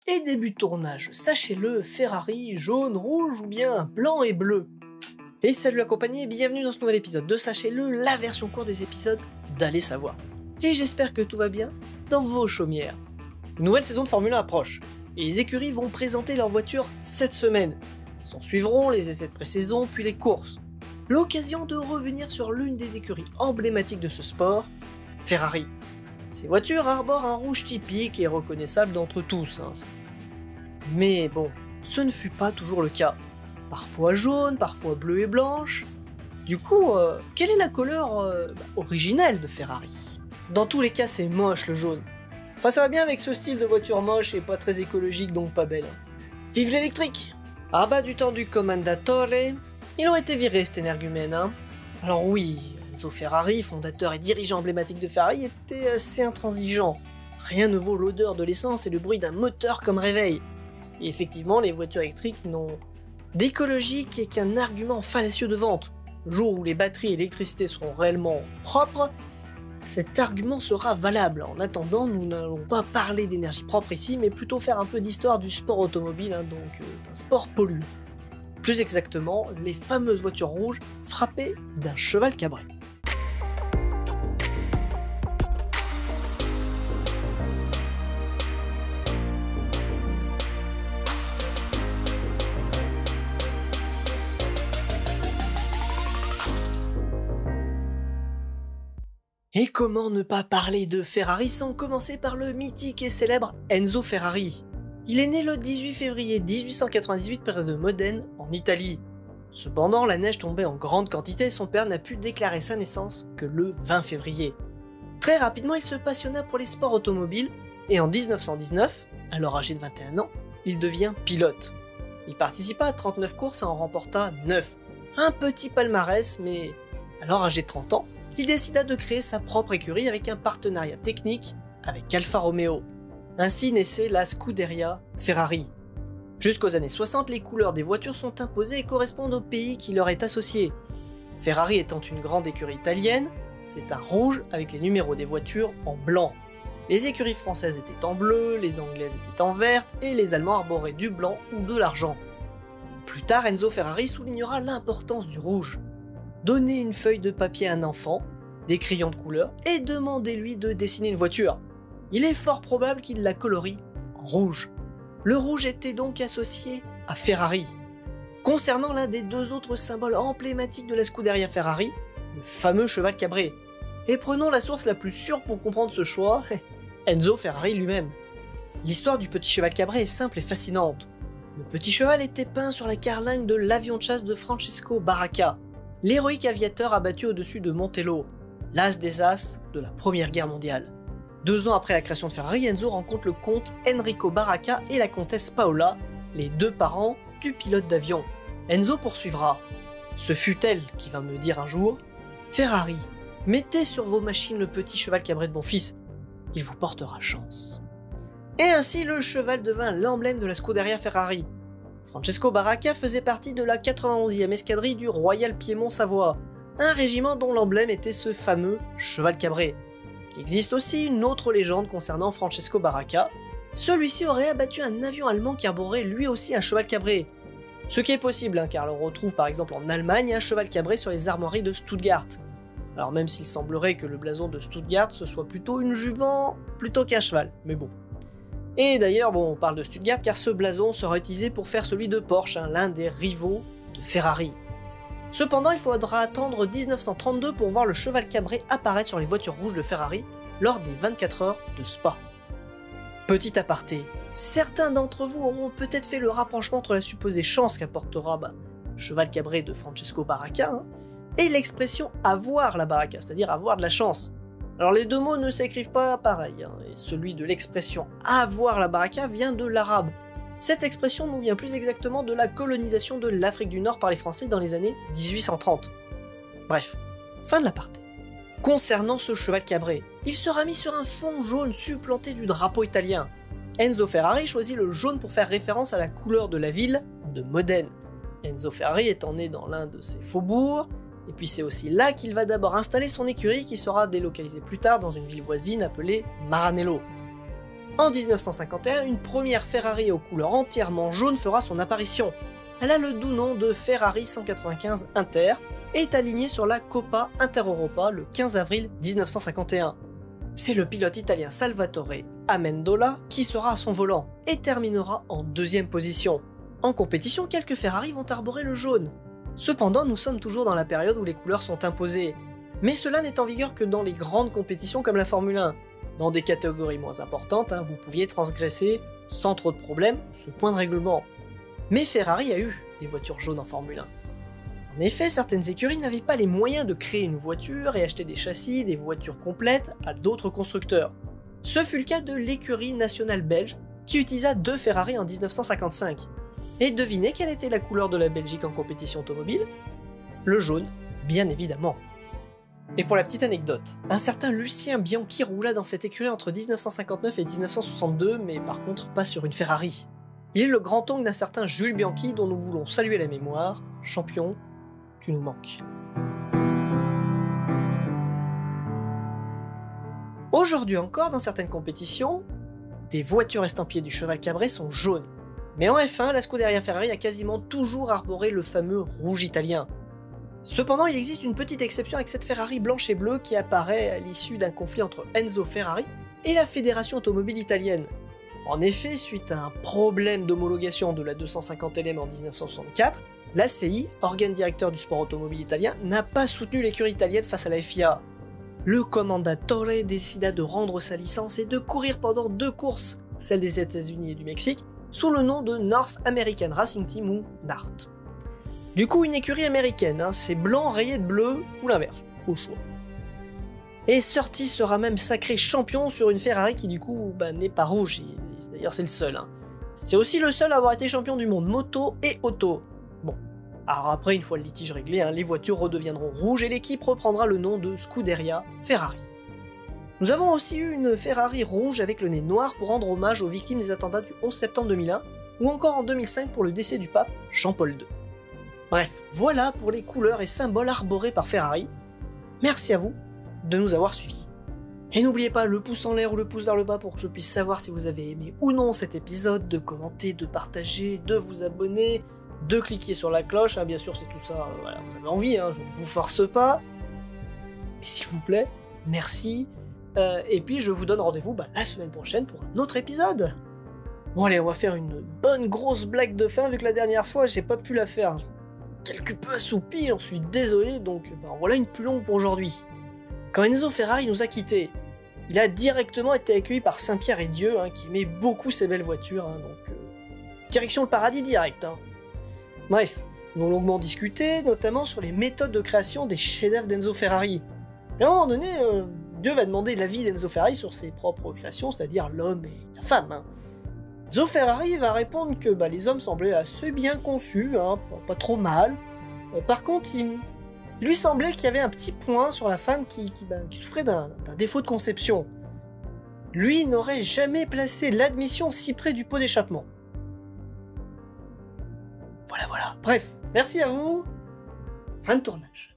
Et début de tournage, sachez-le, Ferrari, jaune, rouge ou bien blanc et bleu. Et salut la compagnie et bienvenue dans ce nouvel épisode de Sachez-le, la version courte des épisodes d'Allez savoir. Et j'espère que tout va bien dans vos chaumières. Une nouvelle saison de Formule 1 approche, et les écuries vont présenter leurs voitures cette semaine. S'en suivront les essais de pré-saison puis les courses. L'occasion de revenir sur l'une des écuries emblématiques de ce sport, Ferrari. Ces voitures arborent un rouge typique et reconnaissable d'entre tous. Mais bon, ce ne fut pas toujours le cas. Parfois jaune, parfois bleu et blanche. Du coup, quelle est la couleur originelle de Ferrari? Dans tous les cas, c'est moche le jaune. Enfin, ça va bien avec ce style de voiture moche et pas très écologique, donc pas belle. Vive l'électrique! À bas du temps du Commendatore, ils ont été virés cet énergumène. Alors oui, Enzo Ferrari, fondateur et dirigeant emblématique de Ferrari, était assez intransigeant. Rien ne vaut l'odeur de l'essence et le bruit d'un moteur comme réveil. Et effectivement, les voitures électriques n'ont d'écologique qu'un argument fallacieux de vente. Le jour où les batteries et l'électricité seront réellement propres, cet argument sera valable. En attendant, nous n'allons pas parler d'énergie propre ici, mais plutôt faire un peu d'histoire du sport automobile, donc d'un sport polluant. Plus exactement, les fameuses voitures rouges frappées d'un cheval cabré. Et comment ne pas parler de Ferrari sans commencer par le mythique et célèbre Enzo Ferrari. Il est né le 18 février 1898 près de Modène, en Italie. Cependant, la neige tombait en grande quantité et son père n'a pu déclarer sa naissance que le 20 février. Très rapidement, il se passionna pour les sports automobiles et en 1919, alors âgé de 21 ans, il devient pilote. Il participa à 39 courses et en remporta 9. Un petit palmarès, mais alors âgé de 30 ans, il décida de créer sa propre écurie avec un partenariat technique avec Alfa Romeo. Ainsi naissait la Scuderia Ferrari. Jusqu'aux années 60, les couleurs des voitures sont imposées et correspondent au pays qui leur est associé. Ferrari étant une grande écurie italienne, c'est un rouge avec les numéros des voitures en blanc. Les écuries françaises étaient en bleu, les anglaises étaient en verte et les allemands arboraient du blanc ou de l'argent. Plus tard, Enzo Ferrari soulignera l'importance du rouge. Donnez une feuille de papier à un enfant, des crayons de couleur et demandez-lui de dessiner une voiture. Il est fort probable qu'il la colorie en rouge. Le rouge était donc associé à Ferrari. Concernant l'un des deux autres symboles emblématiques de la Scuderia Ferrari, le fameux cheval cabré. Et prenons la source la plus sûre pour comprendre ce choix, Enzo Ferrari lui-même. L'histoire du petit cheval cabré est simple et fascinante. Le petit cheval était peint sur la carlingue de l'avion de chasse de Francesco Baracca, l'héroïque aviateur abattu au-dessus de Montello, l'as des as de la Première Guerre mondiale. 2 ans après la création de Ferrari, Enzo rencontre le comte Enrico Baracca et la comtesse Paola, les deux parents du pilote d'avion. Enzo poursuivra. Ce fut elle qui va me dire un jour « Ferrari, mettez sur vos machines le petit cheval cabré de mon fils, il vous portera chance. » Et ainsi le cheval devint l'emblème de la Scuderia Ferrari. Francesco Baracca faisait partie de la 91e escadrille du Royal Piémont-Savoie, un régiment dont l'emblème était ce fameux cheval cabré. Il existe aussi une autre légende concernant Francesco Baracca. Celui-ci aurait abattu un avion allemand qui arborait lui aussi un cheval cabré. Ce qui est possible, car l'on retrouve par exemple en Allemagne un cheval cabré sur les armoiries de Stuttgart. Alors même s'il semblerait que le blason de Stuttgart ce soit plutôt une jument plutôt qu'un cheval, mais bon. Et d'ailleurs, on parle de Stuttgart car ce blason sera utilisé pour faire celui de Porsche, l'un des rivaux de Ferrari. Cependant, il faudra attendre 1932 pour voir le cheval cabré apparaître sur les voitures rouges de Ferrari lors des 24 heures de Spa. Petit aparté, certains d'entre vous auront peut-être fait le rapprochement entre la supposée chance qu'apportera le cheval cabré de Francesco Baracca et l'expression avoir la baracca, c'est-à-dire avoir de la chance. Alors les deux mots ne s'écrivent pas pareil, et celui de l'expression avoir la baracca vient de l'arabe. Cette expression nous vient plus exactement de la colonisation de l'Afrique du Nord par les Français dans les années 1830. Bref, fin de l'aparté. Concernant ce cheval cabré, il sera mis sur un fond jaune supplanté du drapeau italien. Enzo Ferrari choisit le jaune pour faire référence à la couleur de la ville de Modène. Enzo Ferrari étant né dans l'un de ses faubourgs, et puis c'est aussi là qu'il va d'abord installer son écurie qui sera délocalisée plus tard dans une ville voisine appelée Maranello. En 1951, une première Ferrari aux couleurs entièrement jaunes fera son apparition. Elle a le doux nom de Ferrari 195 Inter et est alignée sur la Coppa Intereuropa le 15 avril 1951. C'est le pilote italien Salvatore Amendola qui sera à son volant et terminera en deuxième position. En compétition, quelques Ferrari vont arborer le jaune. Cependant, nous sommes toujours dans la période où les couleurs sont imposées. Mais cela n'est en vigueur que dans les grandes compétitions comme la Formule 1. Dans des catégories moins importantes, vous pouviez transgresser sans trop de problèmes ce point de règlement. Mais Ferrari a eu des voitures jaunes en Formule 1. En effet, certaines écuries n'avaient pas les moyens de créer une voiture et acheter des châssis, des voitures complètes à d'autres constructeurs. Ce fut le cas de l'écurie nationale belge qui utilisa 2 Ferrari en 1955. Et devinez quelle était la couleur de la Belgique en compétition automobile? Le jaune, bien évidemment. Et pour la petite anecdote, un certain Lucien Bianchi roula dans cette écurie entre 1959 et 1962, mais par contre pas sur une Ferrari. Il est le grand-oncle d'un certain Jules Bianchi dont nous voulons saluer la mémoire. Champion, tu nous manques. Aujourd'hui encore, dans certaines compétitions, des voitures estampillées du cheval cabré sont jaunes. Mais en F1, la Scuderia Ferrari a quasiment toujours arboré le fameux rouge italien. Cependant, il existe une petite exception avec cette Ferrari blanche et bleue qui apparaît à l'issue d'un conflit entre Enzo Ferrari et la Fédération automobile italienne. En effet, suite à un problème d'homologation de la 250 LM en 1964, l'ACI, organe directeur du sport automobile italien, n'a pas soutenu l'écurie italienne face à la FIA. Le commendatore décida de rendre sa licence et de courir pendant 2 courses, celle des États-Unis et du Mexique, sous le nom de North American Racing Team ou NART. Du coup, une écurie américaine, c'est blanc rayé de bleu ou l'inverse, au choix. Et Surtees sera même sacré champion sur une Ferrari qui du coup n'est pas rouge, d'ailleurs c'est le seul. C'est aussi le seul à avoir été champion du monde moto et auto. Bon, alors après une fois le litige réglé, les voitures redeviendront rouges et l'équipe reprendra le nom de Scuderia Ferrari. Nous avons aussi eu une Ferrari rouge avec le nez noir pour rendre hommage aux victimes des attentats du 11 septembre 2001, ou encore en 2005 pour le décès du pape Jean-Paul II. Bref, voilà pour les couleurs et symboles arborés par Ferrari. Merci à vous de nous avoir suivis. Et n'oubliez pas le pouce en l'air ou le pouce vers le bas pour que je puisse savoir si vous avez aimé ou non cet épisode, de commenter, de partager, de vous abonner, de cliquer sur la cloche. Bien sûr, c'est tout ça, voilà, vous avez envie, je ne vous force pas. Mais s'il vous plaît, merci. Et puis je vous donne rendez-vous la semaine prochaine pour un autre épisode. Bon allez, on va faire une bonne grosse blague de fin, vu que la dernière fois j'ai pas pu la faire. Quelque peu assoupi, j'en suis désolé, donc voilà une plus longue pour aujourd'hui. Quand Enzo Ferrari nous a quittés, il a directement été accueilli par Saint-Pierre et Dieu, qui aimait beaucoup ces belles voitures, donc direction le paradis direct. Bref, ils ont longuement discuté, notamment sur les méthodes de création des chefs-d'œuvre d'Enzo Ferrari. Et à un moment donné, Dieu va demander l'avis d'Enzo Ferrari sur ses propres créations, c'est-à-dire l'homme et la femme. Enzo Ferrari va répondre que les hommes semblaient assez bien conçus, pas trop mal. Par contre, il lui semblait qu'il y avait un petit point sur la femme qui souffrait d'un défaut de conception. Lui n'aurait jamais placé l'admission si près du pot d'échappement. Voilà. Bref, merci à vous. Fin de tournage.